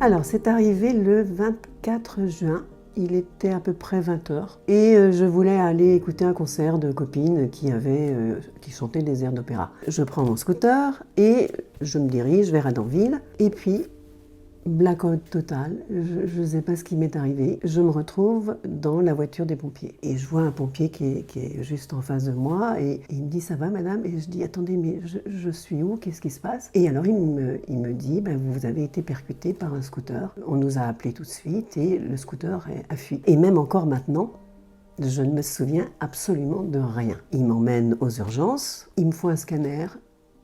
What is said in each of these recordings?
Alors, c'est arrivé le 24 juin. Il était à peu près 20 h et je voulais aller écouter un concert de copines qui chantaient des airs d'opéra. Je prends mon scooter et je me dirige vers Adanville et puis blackout total, je ne sais pas ce qui m'est arrivé. Je me retrouve dans la voiture des pompiers et je vois un pompier qui est juste en face de moi et il me dit « ça va madame ?» et je dis « attendez, mais je suis où? Qu'est-ce qui se passe ?» Et alors il me dit « vous avez été percuté par un scooter. On nous a appelés tout de suite et le scooter a fui. » Et même encore maintenant, je ne me souviens absolument de rien. Ils m'emmènent aux urgences, ils me font un scanner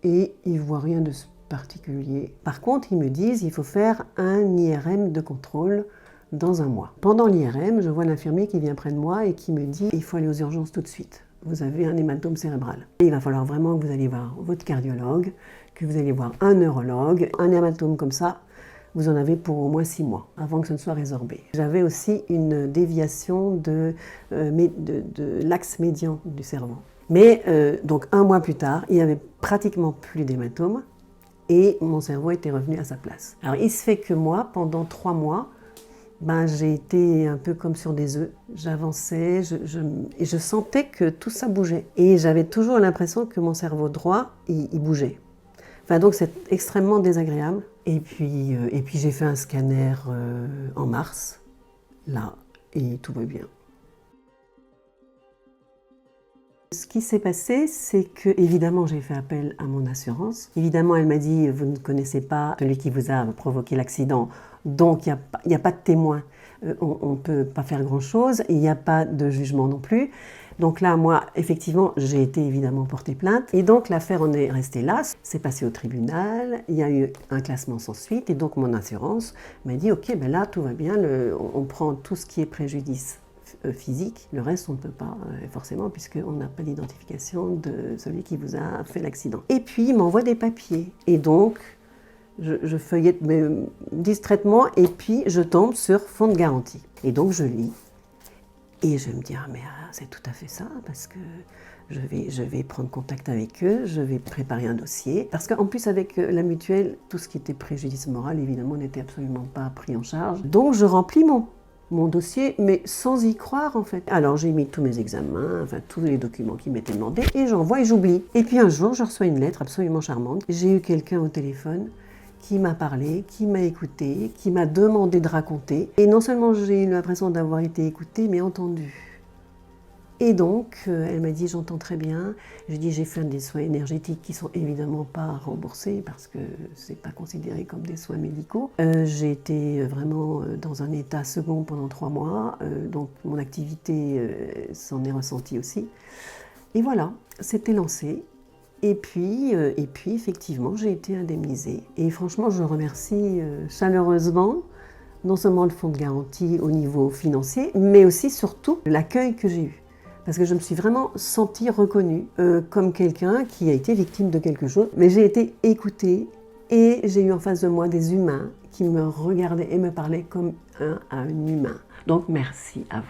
et ils ne voient rien de particulier. Par contre, ils me disent il faut faire un IRM de contrôle dans un mois. Pendant l'IRM, je vois l'infirmier qui vient près de moi et qui me dit il faut aller aux urgences tout de suite. Vous avez un hématome cérébral. Et il va falloir vraiment que vous alliez voir votre cardiologue, que vous allez voir un neurologue. Un hématome comme ça, vous en avez pour au moins 6 mois avant que ce ne soit résorbé. J'avais aussi une déviation de l'axe médian du cerveau. Mais donc 1 mois plus tard, il n'y avait pratiquement plus d'hématome. Et mon cerveau était revenu à sa place. Alors il se fait que moi, pendant 3 mois, j'ai été un peu comme sur des œufs. J'avançais, et je sentais que tout ça bougeait. Et j'avais toujours l'impression que mon cerveau droit, il bougeait. Enfin, donc c'est extrêmement désagréable. Et puis j'ai fait un scanner en mars, là, et tout va bien. Ce qui s'est passé, c'est que, évidemment, j'ai fait appel à mon assurance. Évidemment, elle m'a dit, vous ne connaissez pas celui qui vous a provoqué l'accident, donc il n'y a pas de témoin. On ne peut pas faire grand-chose, il n'y a pas de jugement non plus. Donc là, moi, effectivement, j'ai été évidemment portée plainte. Et donc l'affaire en est restée là. C'est passé au tribunal, il y a eu un classement sans suite. Et donc mon assurance m'a dit, ok, là, tout va bien, on prend tout ce qui est préjudice physique, le reste on ne peut pas forcément puisqu'on n'a pas d'identification de celui qui vous a fait l'accident. Et puis il m'envoie des papiers et donc je feuillette distraitement et puis je tombe sur fonds de garantie. Et donc je lis et je me dis ah mais c'est tout à fait ça parce que je vais prendre contact avec eux, je vais préparer un dossier. Parce qu'en plus avec la mutuelle, tout ce qui était préjudice moral évidemment n'était absolument pas pris en charge. Donc je remplis mon dossier, mais sans y croire en fait. Alors j'ai mis tous mes examens, enfin tous les documents qui m'étaient demandés, et j'envoie et j'oublie. Et puis un jour, je reçois une lettre absolument charmante. J'ai eu quelqu'un au téléphone qui m'a parlé, qui m'a écouté, qui m'a demandé de raconter. Et non seulement j'ai eu l'impression d'avoir été écoutée, mais entendue. Et donc, elle m'a dit, j'entends très bien. Je dis, j'ai fait des soins énergétiques qui sont évidemment pas remboursés parce que c'est pas considéré comme des soins médicaux. J'ai été vraiment dans un état second pendant 3 mois, donc mon activité s'en est ressentie aussi. Et voilà, c'était lancé. Et puis effectivement, j'ai été indemnisée. Et franchement, je remercie chaleureusement non seulement le fonds de garantie au niveau financier, mais aussi surtout l'accueil que j'ai eu. Parce que je me suis vraiment sentie reconnue comme quelqu'un qui a été victime de quelque chose. Mais j'ai été écoutée et j'ai eu en face de moi des humains qui me regardaient et me parlaient comme un humain. Donc merci à vous.